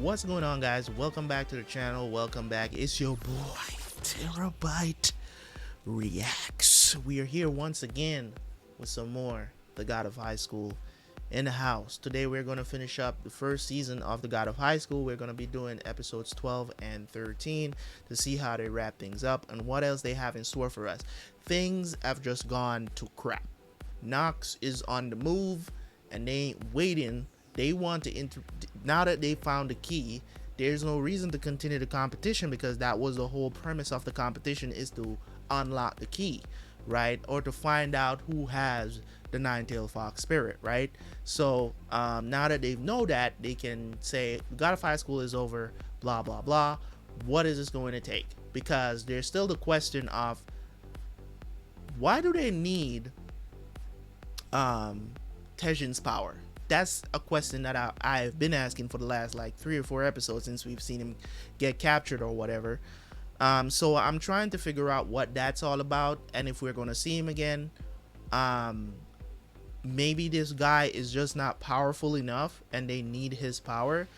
What's going on, guys? Welcome back to the channel. Welcome back. It's your boy Terabyt Reacts. We are here once again with some more The God of High School in the house. Today we're going to finish up the first season of The God of High School. We're going to be doing episodes 12 and 13 to see how they wrap things up and what else they have in store for us. Things have just gone to crap. Nox is on the move and they ain't waiting. They want to now that they found the key, there's no reason to continue the competition, because that was the whole premise of the competition, is to unlock the key, right? Or to find out who has the nine-tailed fox spirit, right? So now that they know that, they can say God of High School is over, blah blah blah. What is this going to take? Because there's still the question of, why do they need Tejin's power? That's a question that I've been asking for the last like 3 or 4 episodes since we've seen him get captured or whatever. So I'm trying to figure out what that's all about, and if we're going to see him again. Maybe this guy is just not powerful enough and they need his power.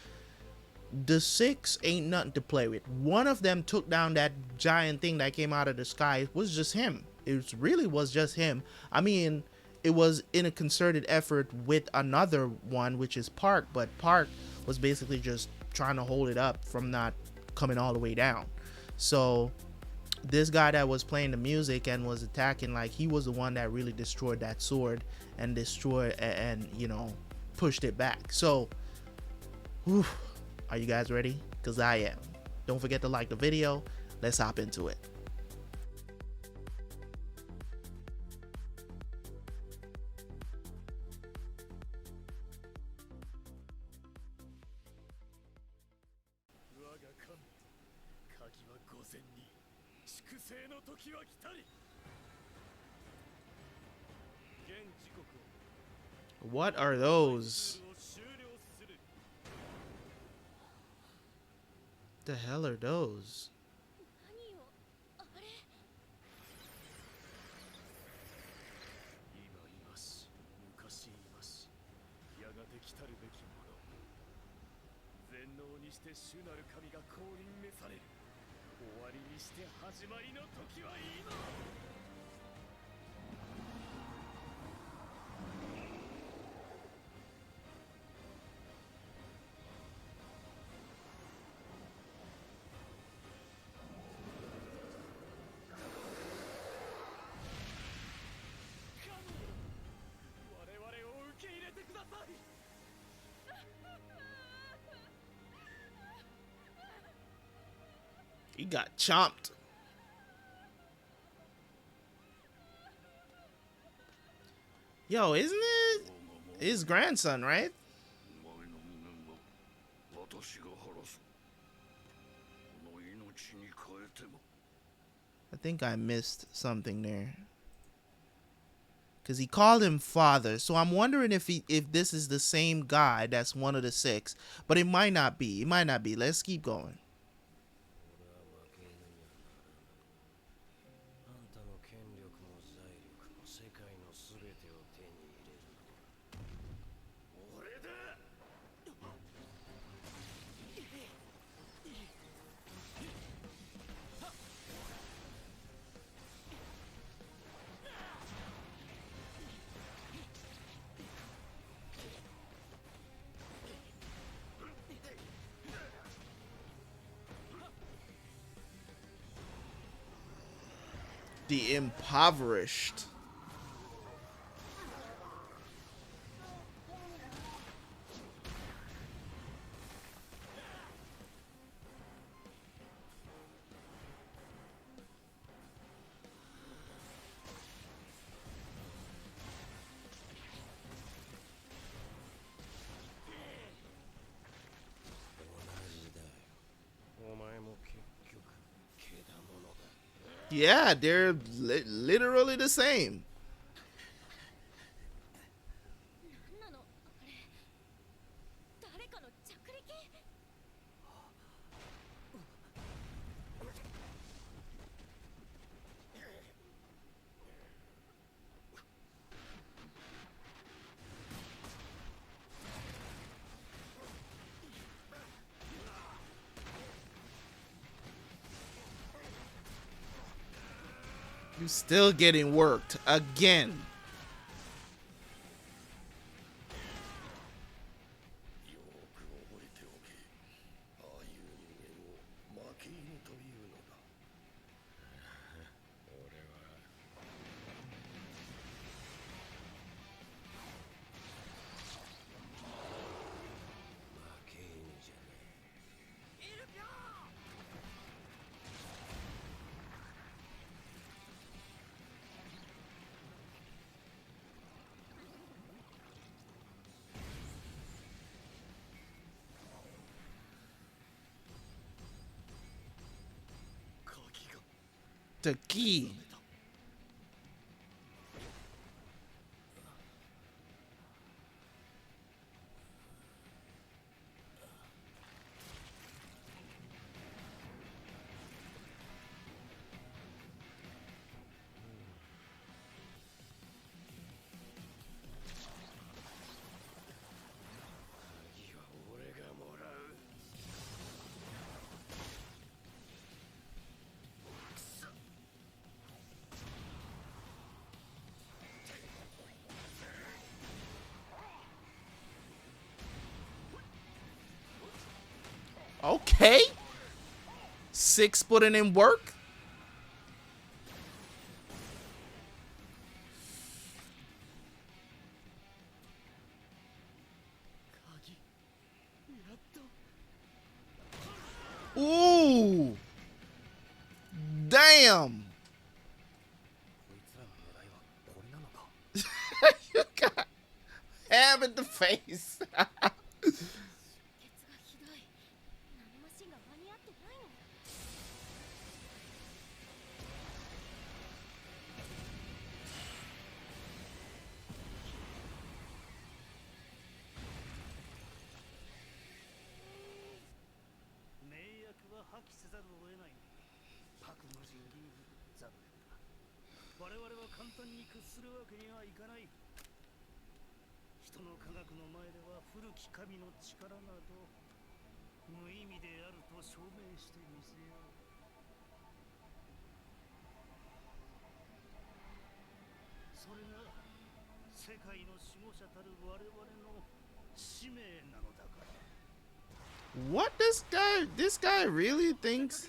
The 6 ain't nothing to play with. One of them took down that giant thing that came out of the sky. It was just him. It really was just him. I mean, it was in a concerted effort with another one, which is Park, but Park was basically just trying to hold it up from not coming all the way down. So this guy that was playing the music and was attacking, like, he was the one that really destroyed that sword and you know, pushed it back. So whew, are you guys ready? Because I am. Don't forget to like the video. Let's hop into it. What are those? The hell are those? He got chomped. Yo, isn't it his grandson, right? I think I missed something there, because he called him father. So I'm wondering if this is the same guy that's one of the 6, but it might not be. It might not be. Let's keep going. The impoverished. Yeah, they're literally the same. You still getting worked again. The key. Okay. 6 putting in work. Ooh. Damn. You got ham in the face. What this guy really thinks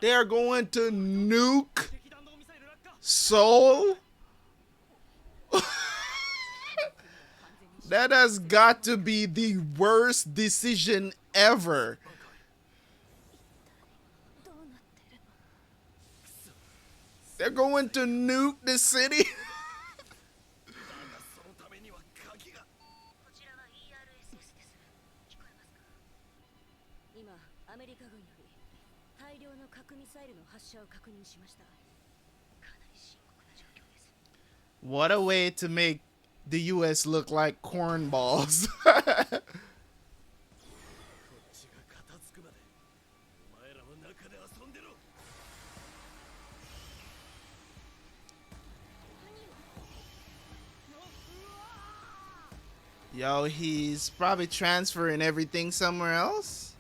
they're going to nuke Seoul? That has got to be the worst decision ever. They're going to nuke the city. What a way to make the US look like cornballs. Yo, he's probably transferring everything somewhere else.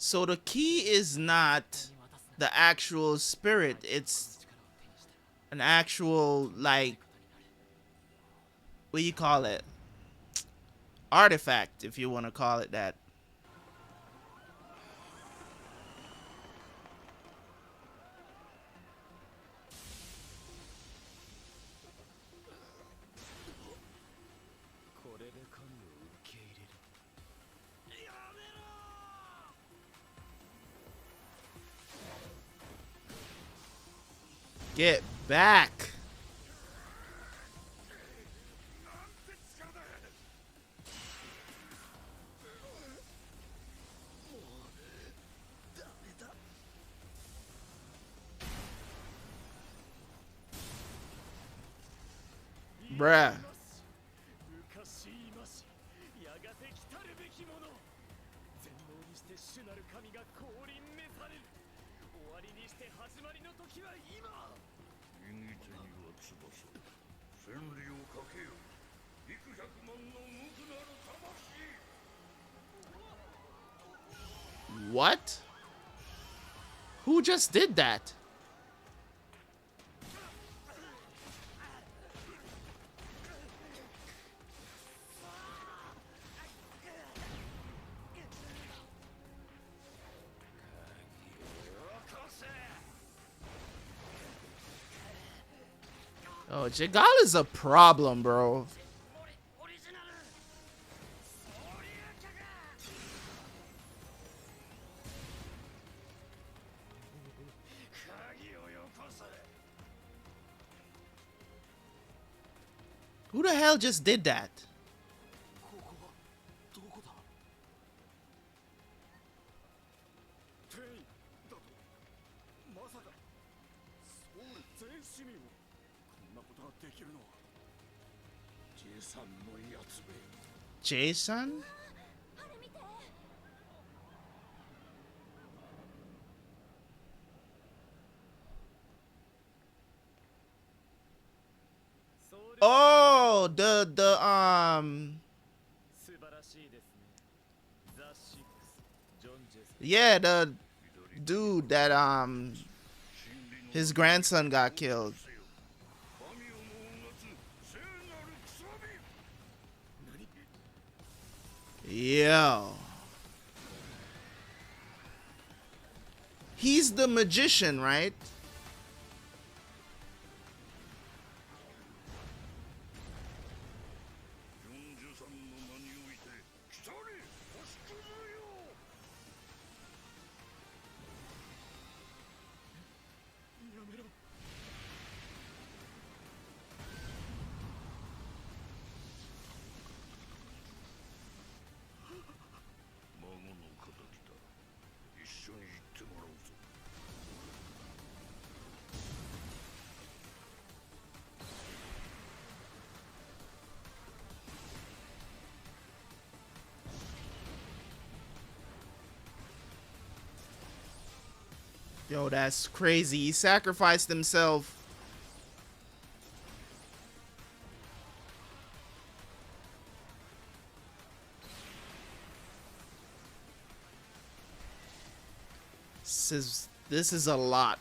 So the key is not the actual spirit, it's an actual, like, what do you call it? Artifact, if you want to call it that. Get back. Bruh. What? Who just did that? Oh, Jigal is a problem, bro. Who the hell just did that? Jason? Oh, yeah, the dude that his grandson got killed. Yo. He's the magician, right? Yo, that's crazy. He sacrificed himself. This is a lot.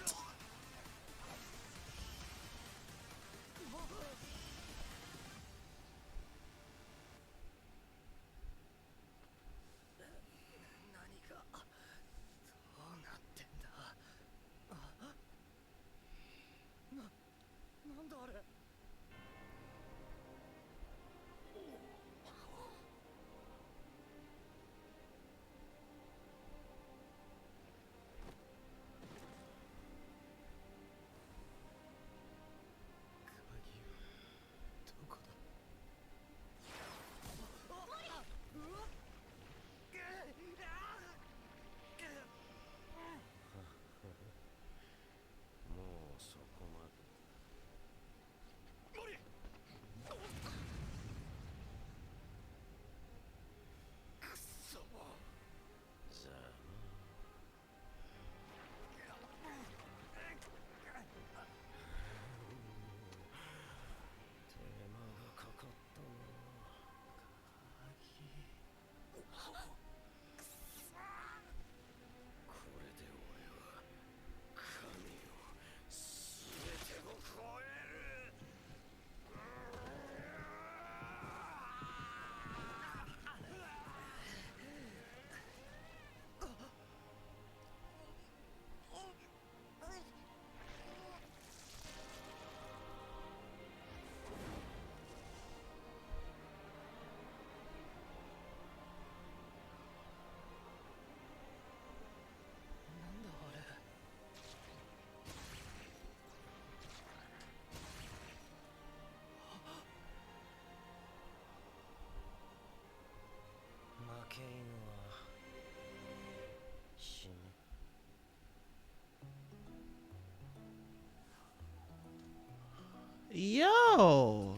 Yo,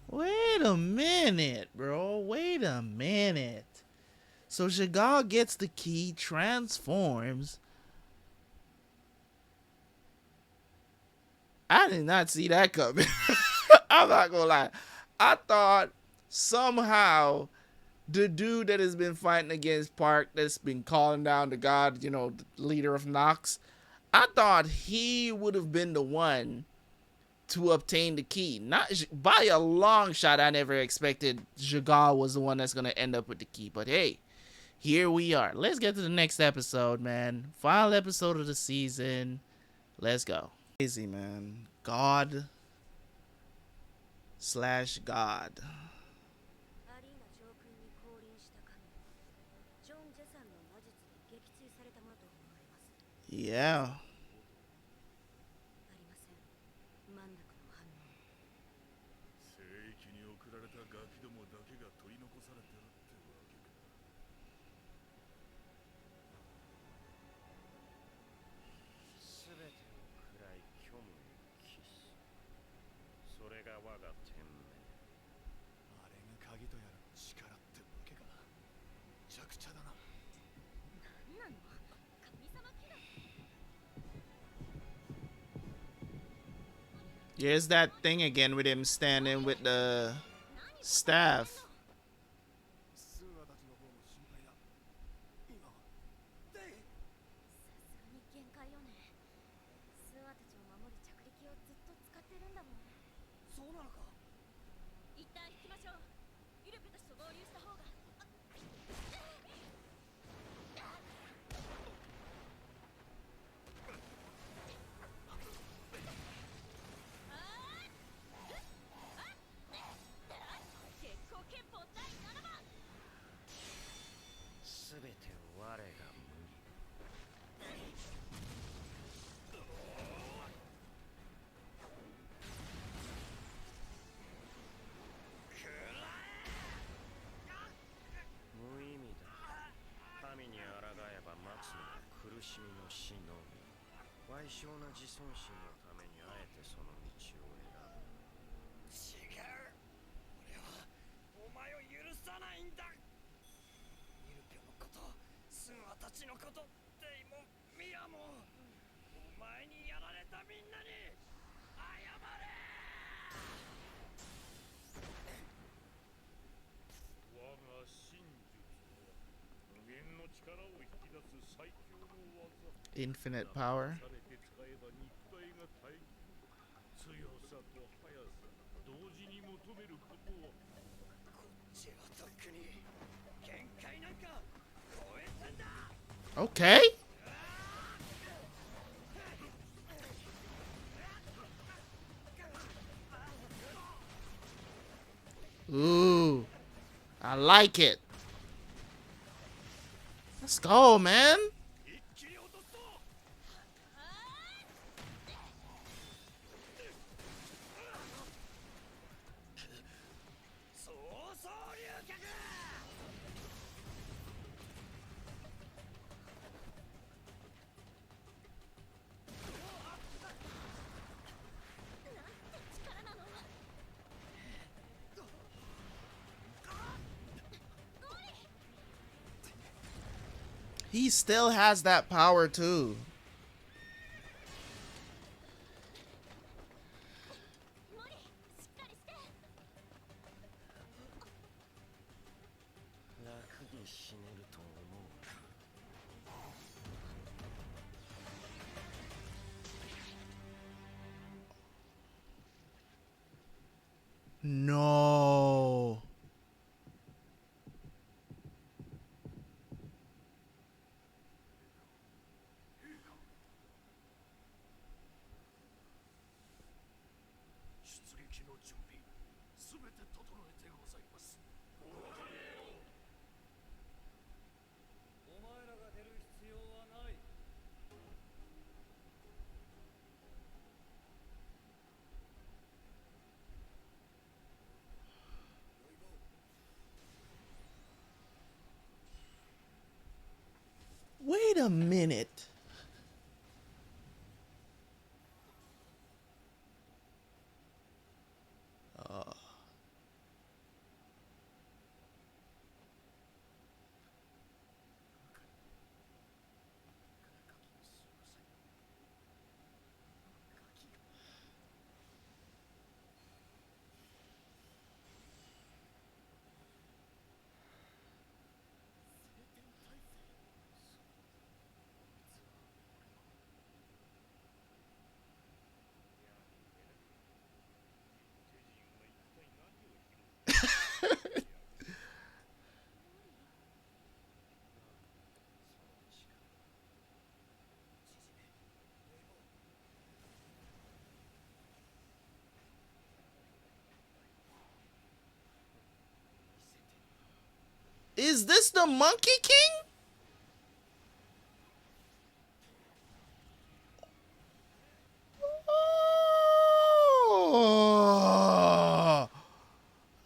wait a minute, bro. Wait a minute. So Chagall gets the key, transforms. I did not see that coming. I'm not gonna lie. I thought somehow the dude that has been fighting against Park, that's been calling down the god, you know, the leader of Nox, I thought he would have been the one to obtain the key. Not by a long shot. I never expected Chagall was the one that's gonna end up with the key. But hey, here we are. Let's get to the next episode, man. Final episode of the season. Let's go. Crazy, man. God slash God. Yeah. Here's that thing again with him standing with the staff. Infinite power. Okay. Ooh, I like it. Let's go, man. He still has that power too. No. a minute. Is this the Monkey King? Oh,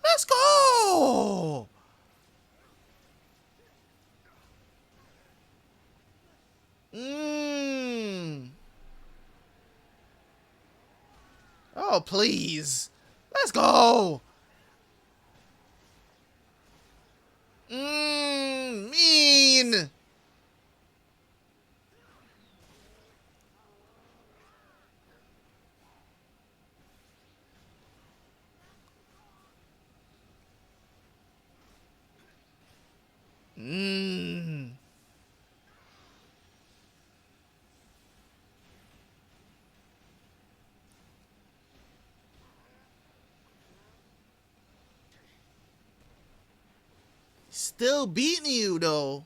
let's go. Mmm. Oh, please. Let's go. Mean. Mmm. Still beating you, though.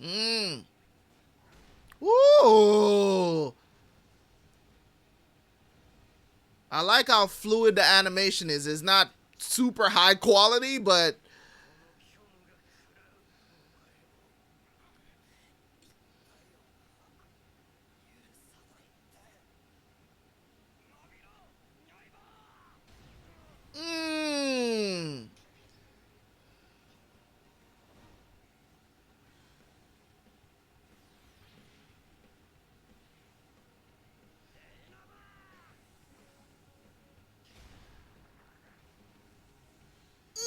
Mmm. Ooh. I like how fluid the animation is. It's not super high quality, but mmm. Mm.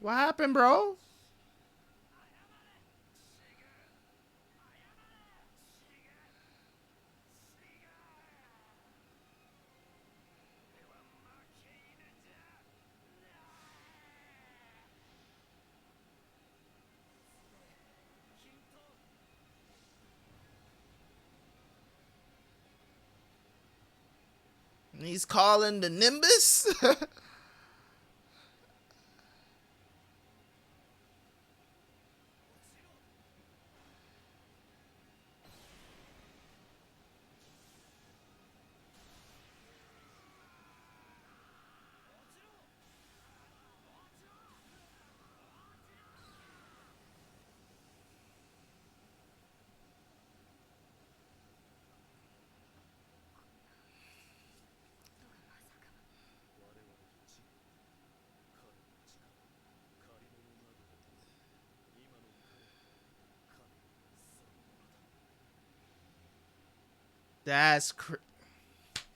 What happened, bro? He's calling the Nimbus.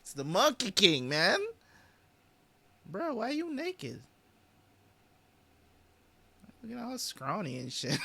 It's the Monkey King, man. Bro, why you naked? Look at all scrawny and shit.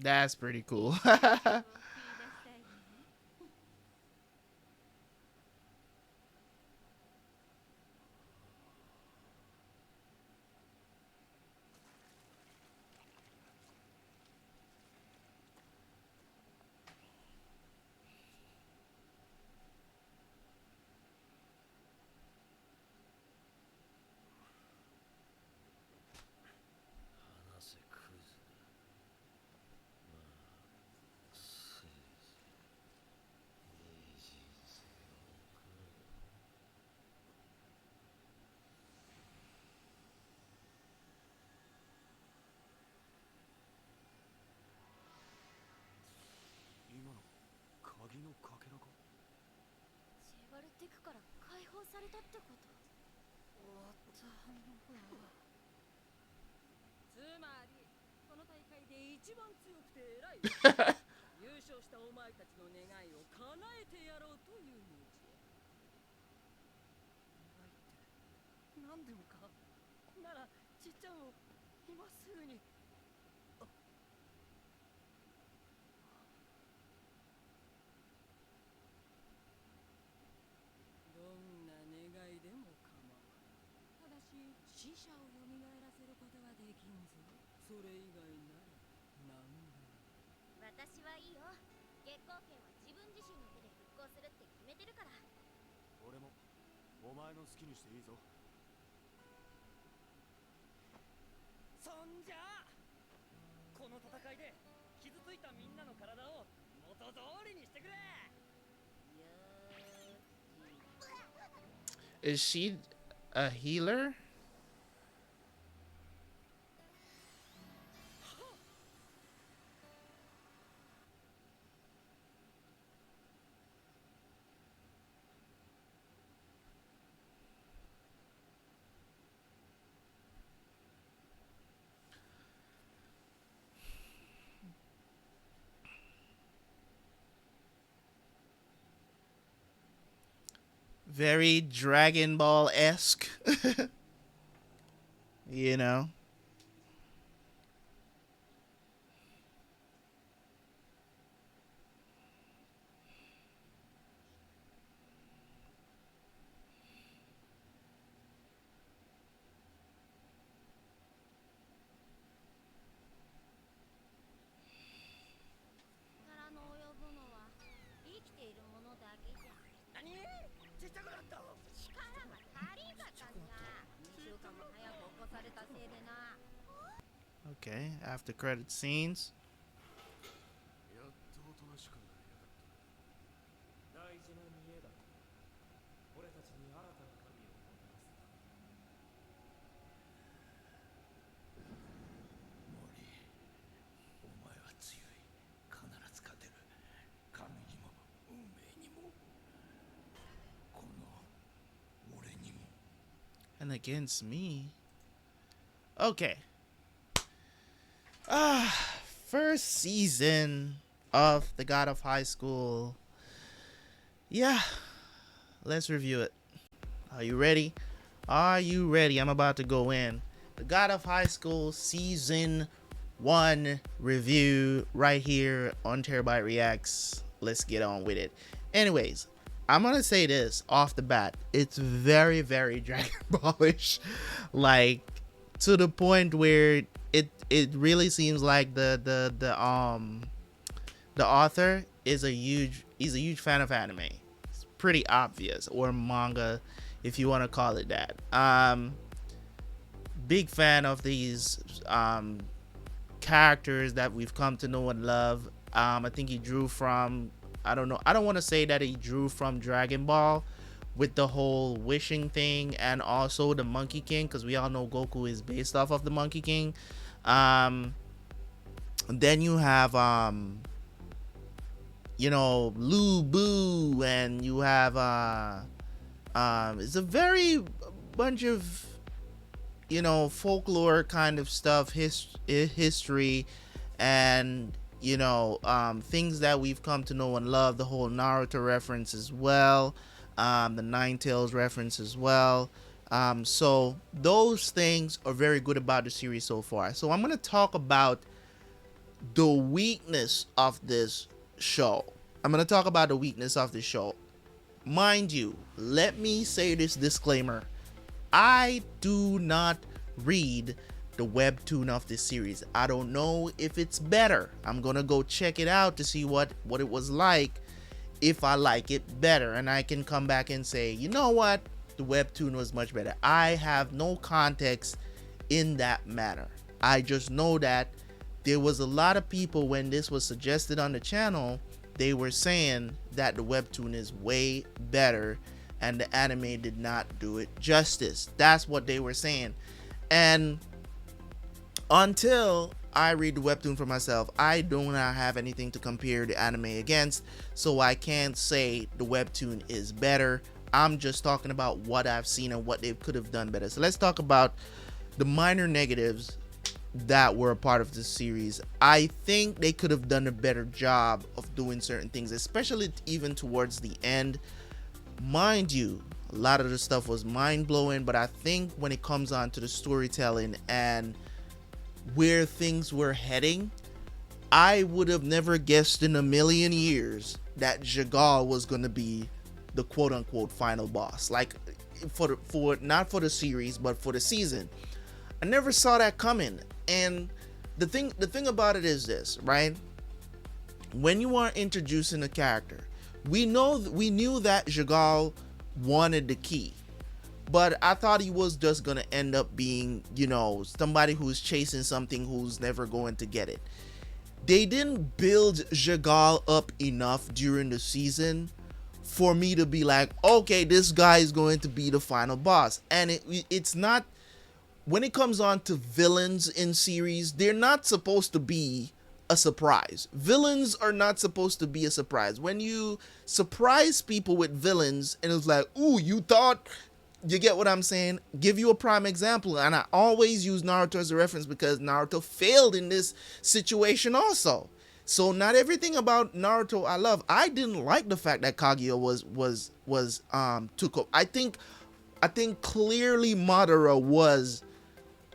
That's pretty cool. Is she a healer? Very Dragon Ball esque. You know? Okay, after credit scenes. And against me. Okay. First season of The God of High School. Yeah, let's review it. Are you ready? Are you ready? I'm about to go in. The God of High School Season 1 review right here on Terabyt Reacts. Let's get on with it. Anyways, I'm going to say this off the bat. It's very, very Dragon Ballish. Like, to the point where it really seems like the author is he's a huge fan of anime. It's pretty obvious, or manga if you want to call it that. Big fan of these characters that we've come to know and love. I think he drew from, I don't know, I don't want to say that he drew from Dragon Ball with the whole wishing thing, and also the Monkey King, because we all know Goku is based off of the Monkey King. Then you have Lu Bu, and you have it's a very bunch of folklore kind of stuff, history, and things that we've come to know and love. The whole Naruto reference as well, the Nine Tails reference as well. So those things are very good about the series so far. So I'm going to talk about the weakness of this show. I'm going to talk about the weakness of the show. Mind you, let me say this disclaimer. I do not read the webtoon of this series. I don't know if it's better. I'm going to go check it out to see what it was like, if I like it better. And I can come back and say, you know what? The webtoon was much better. I have no context in that matter. I just know that there was a lot of people, when this was suggested on the channel, they were saying that the webtoon is way better and the anime did not do it justice. That's what they were saying. And until I read the webtoon for myself, I do not have anything to compare the anime against, so I can't say the webtoon is better. I'm just talking about what I've seen and what they could have done better. So let's talk about the minor negatives that were a part of this series. I think they could have done a better job of doing certain things, especially even towards the end. Mind you, a lot of the stuff was mind-blowing, but I think when it comes on to the storytelling and where things were heading, I would have never guessed in a million years that Jagal was going to be the quote-unquote final boss. Like, for not for the series, but for the season. I never saw that coming. And the thing about it is this, right? When you are introducing a character, we knew that Jagal wanted the key, but I thought he was just gonna end up being, you know, somebody who's chasing something who's never going to get it. They didn't build Jagal up enough during the season for me to be like, okay, this guy is going to be the final boss. And it's not. When it comes on to villains in series, they're not supposed to be a surprise. Villains are not supposed to be a surprise. When you surprise people with villains and it's like, ooh, you thought, you get what I'm saying? Give you a prime example. And I always use Naruto as a reference because Naruto failed in this situation also. So not everything about Naruto I love. I didn't like the fact that Kaguya was took up. I think clearly Madara was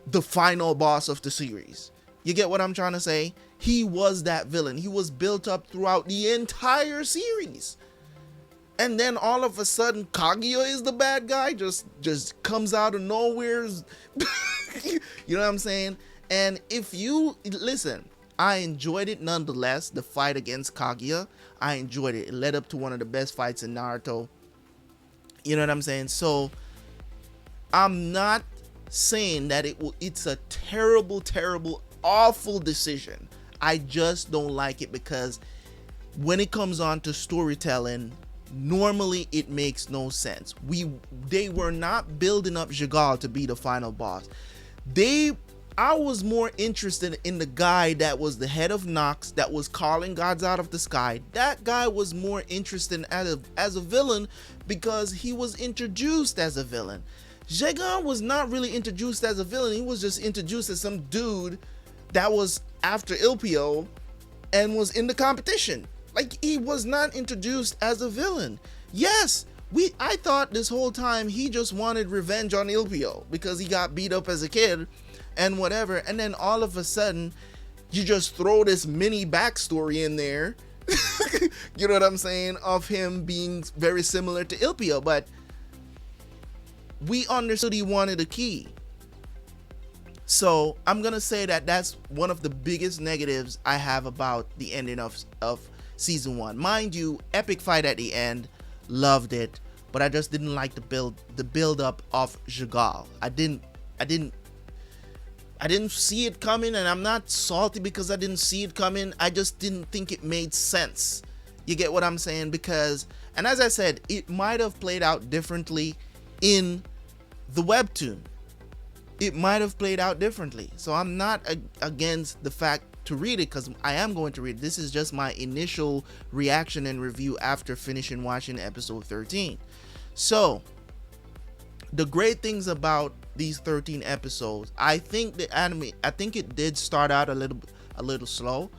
the final boss of the series. You get what I'm trying to say? He was that villain. He was built up throughout the entire series. And then all of a sudden Kaguya is the bad guy, just comes out of nowhere. You know what I'm saying? And if you listen, I enjoyed it nonetheless. The fight against Kaguya, I enjoyed it. It led up to one of the best fights in Naruto. You know what I'm saying? So I'm not saying that it's a terrible, awful decision. I just don't like it because when it comes on to storytelling, normally it makes no sense. They were not building up Jagal to be the final boss. I was more interested in the guy that was the head of Nox, that was calling gods out of the sky. That guy was more interesting as a villain because he was introduced as a villain. Jagan was not really introduced as a villain. He was just introduced as some dude that was after Ilpio and was in the competition. Like, he was not introduced as a villain. Yes, I thought this whole time he just wanted revenge on Ilpio because he got beat up as a kid and whatever. And then all of a sudden, you just throw this mini backstory in there. You know what I'm saying? Of him being very similar to Ilpio, but we understood he wanted a key. So I'm gonna say that that's one of the biggest negatives I have about the ending of season 1. Mind you, epic fight at the end, loved it, but I just didn't like the build up of Jagal. I didn't see it coming, and I'm not salty because I didn't see it coming. I just didn't think it made sense. You get what I'm saying? Because, and as I said, it might have played out differently in the webtoon. It might have played out differently. So I'm not against the fact to read it, because I am going to read it. This is just my initial reaction and review after finishing watching episode 13. So the great things about these 13 episodes, I think the anime, I think it did start out a little slow,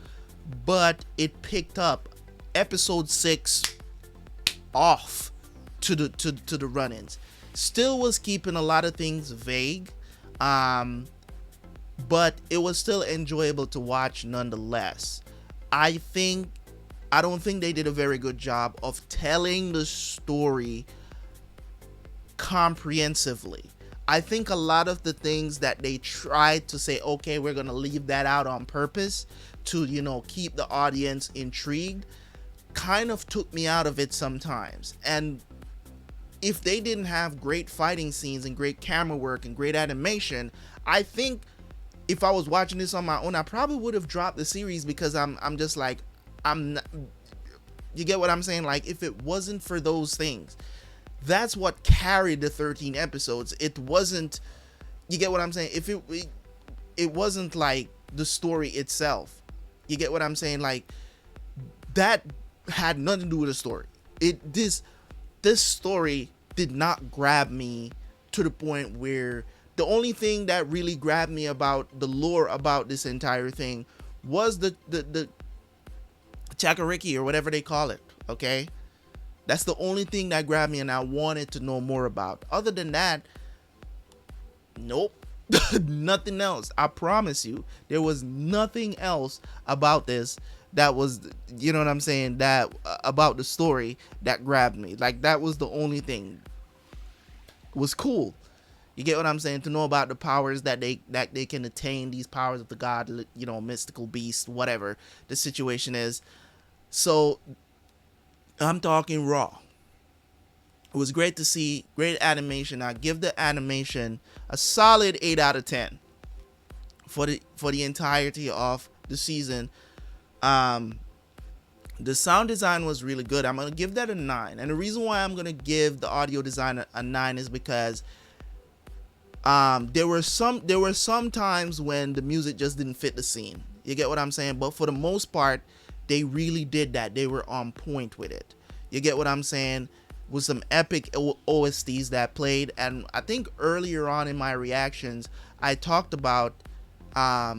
but it picked up episode 6 off to the run-ins. Still was keeping a lot of things vague, but it was still enjoyable to watch nonetheless. I think I don't think they did a very good job of telling the story comprehensively. I think a lot of the things that they tried to say, okay, we're going to leave that out on purpose to, keep the audience intrigued, kind of took me out of it sometimes. And if they didn't have great fighting scenes and great camera work and great animation, I think if I was watching this on my own, I probably would have dropped the series, because I'm just like, I'm not, you get what I'm saying? Like, if it wasn't for those things, that's what carried the 13 episodes. It wasn't, you get what I'm saying? If it wasn't like the story itself. You get what I'm saying? Like, that had nothing to do with the story. This story did not grab me to the point where the only thing that really grabbed me about the lore about this entire thing was the Chakariki, or whatever they call it. Okay, that's the only thing that grabbed me, and I wanted to know more about. Other than that, nope. Nothing else. I promise you, there was nothing else about this that was, you know what I'm saying, that about the story that grabbed me. Like, that was the only thing. It was cool. You get what I'm saying? To know about the powers that they can attain, these powers of the god, mystical beast, whatever the situation is. So I'm talking raw. It was great to see, great animation. I give the animation a solid 8 out of 10 for the entirety of the season. The sound design was really good. I'm gonna give that a 9, and the reason why I'm gonna give the audio design a 9 is because there were some times when the music just didn't fit the scene. You get what I'm saying? But for the most part, they really did that. They were on point with it. You get what I'm saying? With some epic OSTs that played. And I think earlier on in my reactions, I talked about, I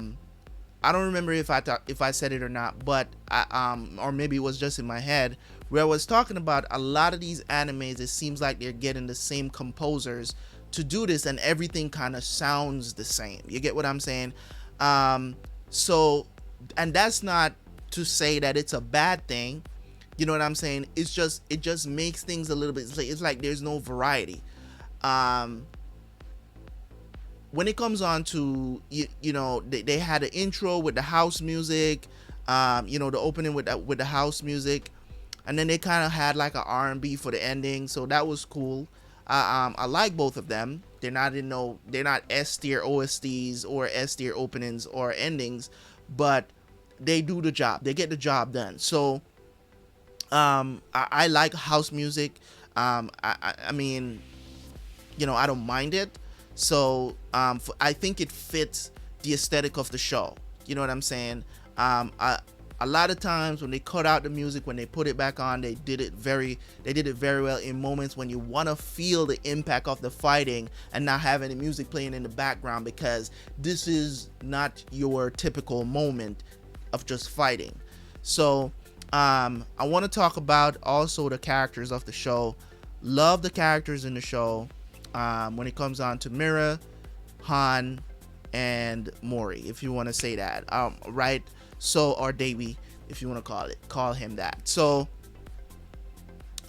don't remember if I said it or not, but or maybe it was just in my head, where I was talking about a lot of these animes, it seems like they're getting the same composers to do this, and everything kind of sounds the same. You get what I'm saying? So, and that's not to say that it's a bad thing. You know what I'm saying? It just makes things a little bit, it's like there's no variety. When it comes on to, they had an intro with the house music, the opening with the house music, and then they kind of had like an R&B for the ending, so that was cool. I like both of them. They're not S tier OSTs or S tier openings or endings, but they do the job. They get the job done. So I like house music. I mean, I don't mind it. So I think it fits the aesthetic of the show. You know what I'm saying? A lot of times when they cut out the music, when they put it back on, they did it very well in moments when you want to feel the impact of the fighting and not having the music playing in the background, because this is not your typical moment of just fighting. So I want to talk about also the characters of the show. Love the characters in the show. When it comes on to Mira, Han, and Mori, if you want to say that, right? So, or Davey, if you want to call him that. So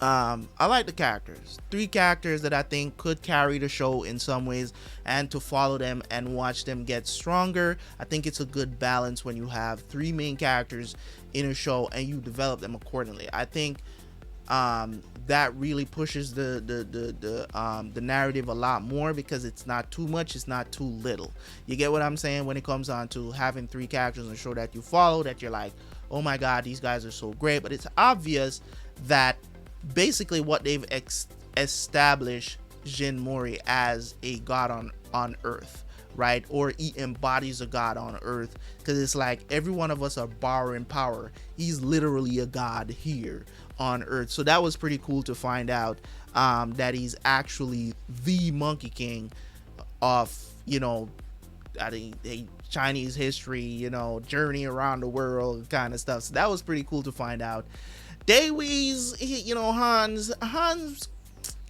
I like the characters. 3 characters that I think could carry the show in some ways, and to follow them and watch them get stronger. I think it's a good balance when you have 3 main characters in a show and you develop them accordingly. I think that really pushes the narrative a lot more, because it's not too much, it's not too little. You get what I'm saying? When it comes on to having 3 characters in a show that you follow, that you're like, oh my god, these guys are so great. But it's obvious that basically what they've established Jin Mori as a god on Earth, right? Or he embodies a god on Earth, because it's like every one of us are borrowing power. He's literally a god here on Earth. So that was pretty cool to find out that he's actually the Monkey King of, I think Chinese history, journey around the world kind of stuff. So that was pretty cool to find out. Daiwi's, Hans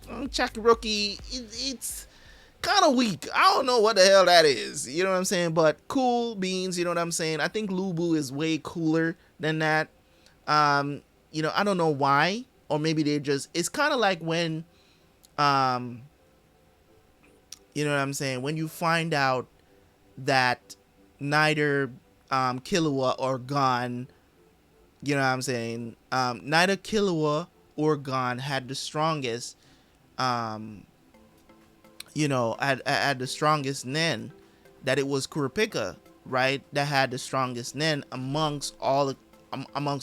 Chakiroki, it's kind of weak. I don't know what the hell that is. You know what I'm saying? But cool beans. You know what I'm saying? I think Lubu is way cooler than that. Um, I don't know why, or maybe they just. It's kind of like when, um, you know what I'm saying? When you find out that neither Killua or Gon, you know what I'm saying? Neither Killua or Gon had the strongest, um, had the strongest Nen. That it was Kurapika, right? That had the strongest Nen amongst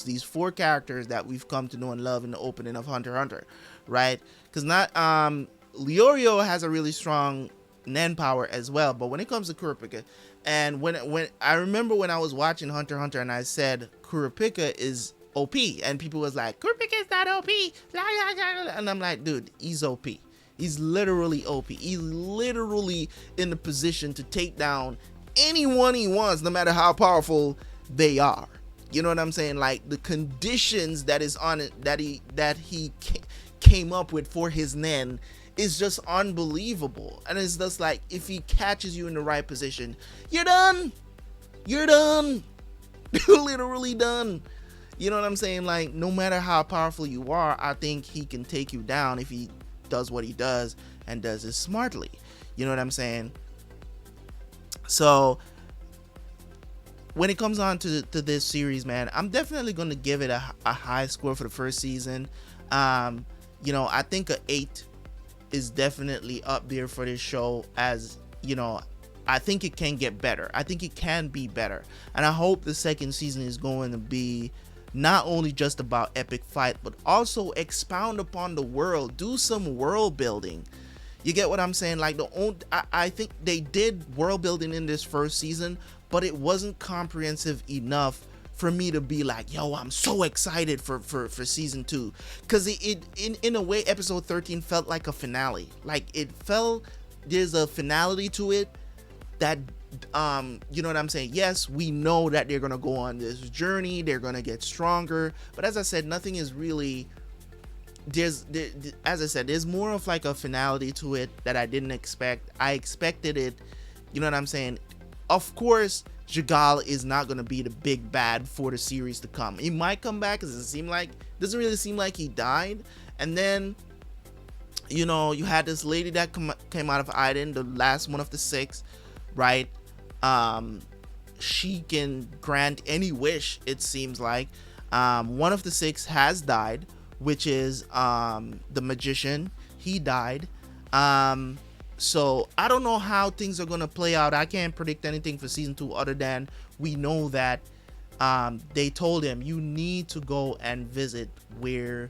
these four characters that we've come to know and love in the opening of Hunter x Hunter, right? Because not Leorio has a really strong Nen power as well, but when it comes to Kurapika, and when I remember when I was watching Hunter x Hunter and I said Kurapika is OP, and people was like, Kurapika is not OP, and I'm like, dude, he's OP. He's literally OP. He's literally in the position to take down anyone he wants, no matter how powerful they are. You know what I'm saying? Like the conditions that is on it that he came up with for his Nen is just unbelievable. And it's just like, if he catches you in the right position, you're done. You're done. You're literally done. You know what I'm saying? Like, no matter how powerful you are, I think he can take you down if he does what he does and does it smartly. You know what I'm saying? So when it comes on to this series, man, I'm definitely going to give it a high score for the first season. I think a 8 is definitely up there for this show. As I think it can get better. I think it can be better, and I hope the second season is going to be not only just about epic fight, but also expound upon the world, do some world building. You get what I'm saying? Like I think they did world building in this first season, but it wasn't comprehensive enough for me to be like, yo, I'm so excited for season 2, because it in a way episode 13 felt like a finale. Like it felt, there's a finality to it that you know what I'm saying? Yes, we know that they're gonna go on this journey, they're gonna get stronger, but as I said, nothing is really, as I said, there's more of like a finality to it that I didn't expect. I expected it, you know what I'm saying? Of course, Jagal is not gonna be the big bad for the series to come. He might come back, because doesn't really seem like he died. And then, you had this lady that came out of Iden, the last one of the 6, right? She can grant any wish, it seems like. One of the 6 has died, which is the magician. He died. So I don't know how things are gonna play out. I can't predict anything for season 2 other than we know that they told him, you need to go and visit where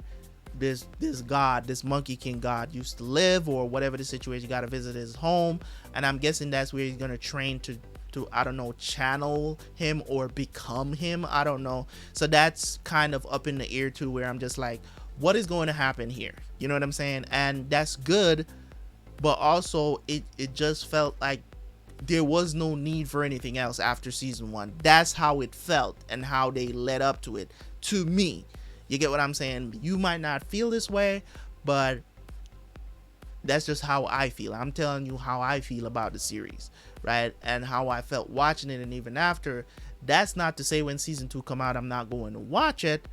this god, this Monkey King god, used to live, or whatever the situation. You gotta visit his home, and I'm guessing that's where he's gonna train to I don't know, channel him or become him. I don't know. So that's kind of up in the air too, where I'm just like, what is going to happen here? You know what I'm saying? And that's good, but also it just felt like there was no need for anything else after season 1. That's how it felt, and how they led up to it, to me. You get what I'm saying? You might not feel this way, but that's just how I feel. I'm telling you how I feel about the series, right? And how I felt watching it. And even after, that's not to say when season 2 come out, I'm not going to watch it,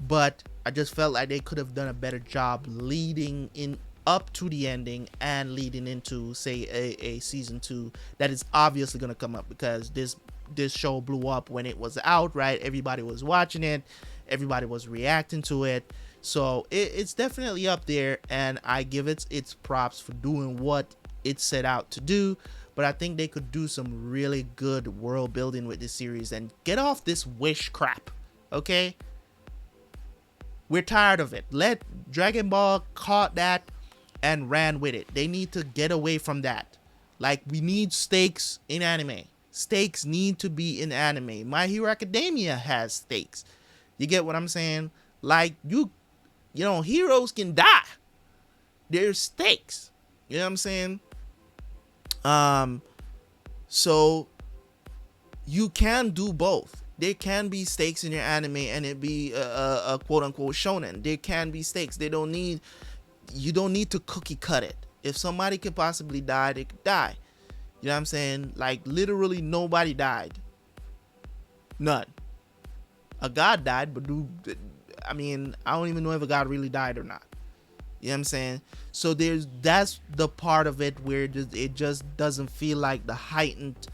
but I just felt like they could have done a better job leading in up to the ending and leading into, say, a season 2 that is obviously going to come up, because this show blew up when it was out, right? Everybody was watching it, everybody was reacting to it, so it's definitely up there, and I give it its props for doing what it set out to do. But I think they could do some really good world building with this series and get off this wish crap, okay? We're tired of it. Let Dragon Ball caught that and ran with it. They need to get away from that. Like, we need stakes in anime. Stakes need to be in anime. My Hero Academia has stakes. You get what I'm saying? Like, you know, heroes can die. There's stakes. You know what I'm saying? So you can do both. There can be stakes in your anime and it be a quote unquote shonen. There can be stakes. You don't need to cookie cut it. If somebody could possibly die, they could die. You know what I'm saying? Like, literally nobody died. None. A god died, but I mean, I don't even know if a god really died or not. You know what I'm saying? So that's the part of it where it just doesn't feel like the heightened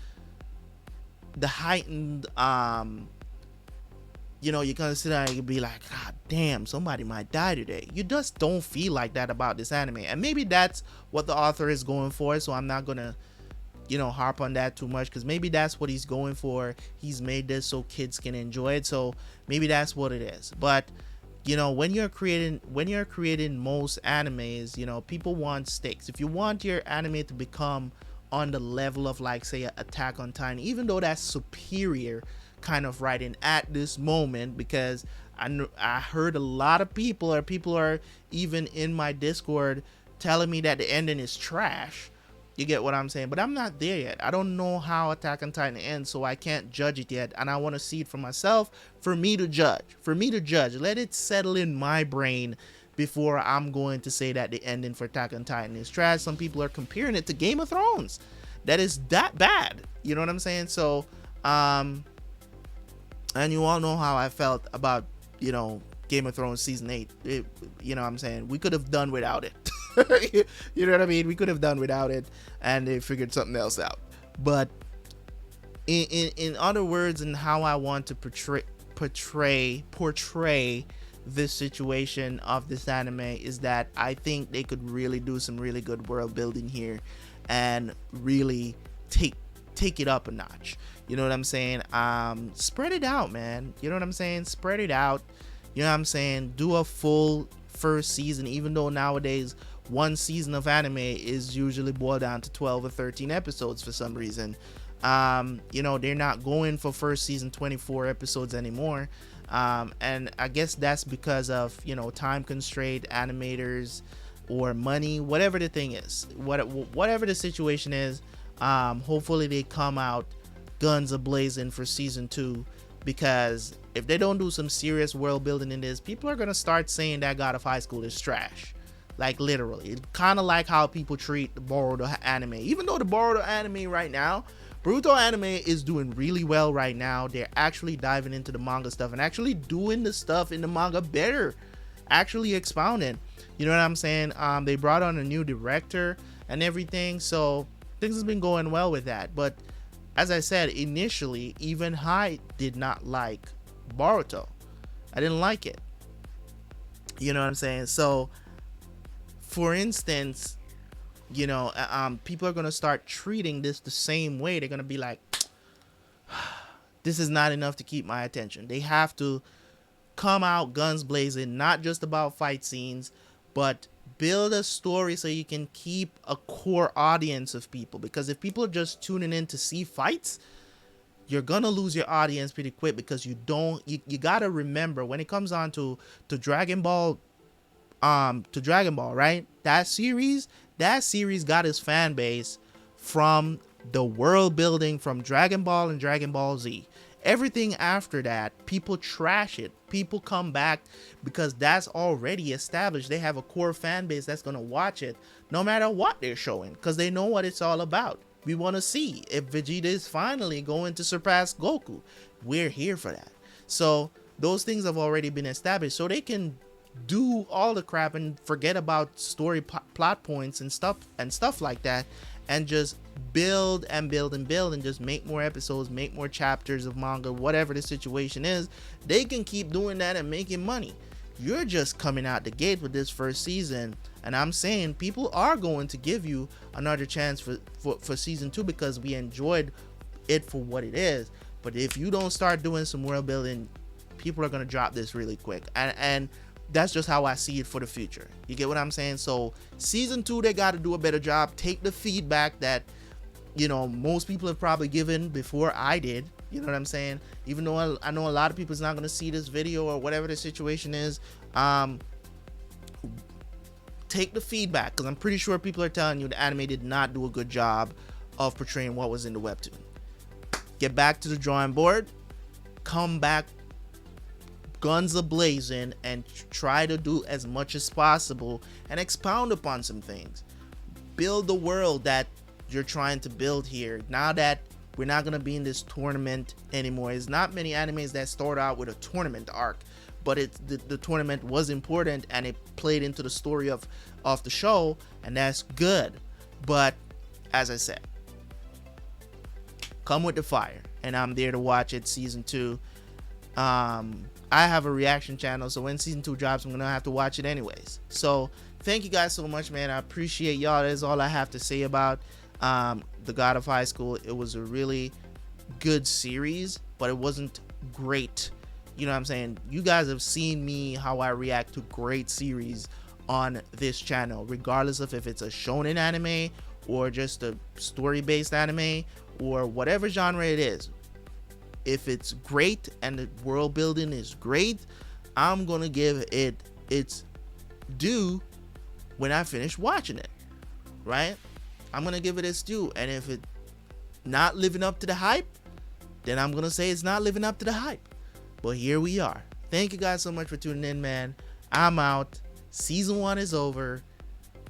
you know, you're gonna sit down and be like, God damn, somebody might die today. You just don't feel like that about this anime. And maybe that's what the author is going for, so I'm not gonna, you know, harp on that too much, because maybe that's what he's going for. He's made this so kids can enjoy it, so maybe that's what it is. But you know, when you're creating most animes, you know, people want stakes. If you want your anime to become on the level of, like, say, Attack on Titan, even though that's superior kind of writing at this moment, because I heard a lot of people are even in my Discord telling me that the ending is trash. You get what I'm saying? But I'm not there yet. I don't know how Attack on Titan ends, so I can't judge it yet. And I want to see it for myself, for me to judge. Let it settle in my brain before I'm going to say that the ending for Attack on Titan is trash. Some people are comparing it to Game of Thrones. That is that bad. You know what I'm saying? So, and you all know how I felt about, you know, Game of Thrones season 8. You know what I'm saying? We could have done without it. You know what I mean? We could have done without it, and they figured something else out. But in other words, and how I want to portray this situation of this anime is that I think they could really do some really good world building here, and really take it up a notch. You know what I'm saying? Spread it out, man. You know what I'm saying? Spread it out. You know what I'm saying? Do a full first season, even though nowadays one season of anime is usually boiled down to 12 or 13 episodes for some reason. You know, they're not going for first season 24 episodes anymore. And I guess that's because of, you know, time constraint, animators, or money, whatever the thing is, whatever the situation is. Hopefully they come out guns a-blazing for season 2, because if they don't do some serious world building in this, people are gonna start saying that God of High School is trash. Like, literally. It's kind of like how people treat the Boruto anime. Even though the Boruto anime right now, Boruto anime is doing really well right now. They're actually diving into the manga stuff and actually doing the stuff in the manga better, actually expounding. You know what I'm saying? They brought on a new director and everything, so things has been going well with that. But as I said initially, even I did not like Boruto. I didn't like it. You know what I'm saying? So, for instance, you know, people are going to start treating this the same way. They're going to be like, this is not enough to keep my attention. They have to come out guns blazing, not just about fight scenes, but build a story so you can keep a core audience of people. Because if people are just tuning in to see fights, you're gonna lose your audience pretty quick, because you gotta remember, when it comes on to Dragon Ball, right? That series got its fan base from the world building from Dragon Ball and Dragon Ball Z. Everything after that, people trash it. People come back because that's already established. They have a core fan base that's gonna watch it no matter what they're showing, because they know what it's all about. We want to see if Vegeta is finally going to surpass Goku. We're here for that. So those things have already been established, so they can do all the crap and forget about story plot points and stuff like that, and just build and just make more episodes, make more chapters of manga, whatever the situation is. They can keep doing that and making money. You're just coming out the gate with this first season, and I'm saying people are going to give you another chance for season 2, because we enjoyed it for what it is. But if you don't start doing some world building, people are going to drop this really quick, and that's just how I see it for the future. You get what I'm saying? So season 2, they got to do a better job. Take the feedback that, you know, most people have probably given before I did. You know what I'm saying? Even though I know a lot of people's not going to see this video or whatever the situation is, take the feedback, because I'm pretty sure people are telling you the anime did not do a good job of portraying what was in the webtoon. Get back to the drawing board, come back guns a-blazing, and try to do as much as possible and expound upon some things. build the world that you're trying to build here. Now that we're not gonna be in this tournament anymore. It's not many animes that start out with a tournament arc, but the tournament was important and it played into the story of the show, and that's good. But as I said, come with the fire, and I'm there to watch it. Season 2. I have a reaction channel, so when season 2 drops, I'm gonna have to watch it anyways. So thank you guys so much, man. I appreciate y'all. That's all I have to say about The God of High School. It was a really good series, but it wasn't great. You know what I'm saying? You guys have seen me how I react to great series on this channel, regardless of if it's a shonen anime or just a story-based anime or whatever genre it is. If it's great and the world building is great, I'm gonna give it its due when I finish watching it, right? I'm gonna give it its due, and if it's not living up to the hype, then I'm gonna say it's not living up to the hype. But here we are. Thank you guys so much for tuning in, man. I'm out. Season 1 is over.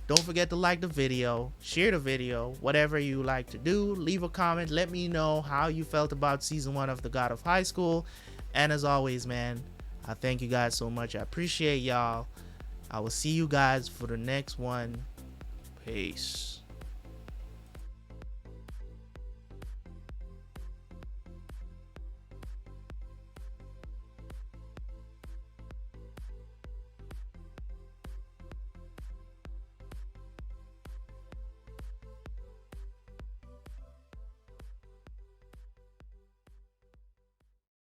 Don't forget to like the video, share the video, whatever you like to do. Leave a comment. Let me know how you felt about season 1 of The God of High School. And as always, man, I thank you guys so much. I appreciate y'all. I will see you guys for the next one. Peace.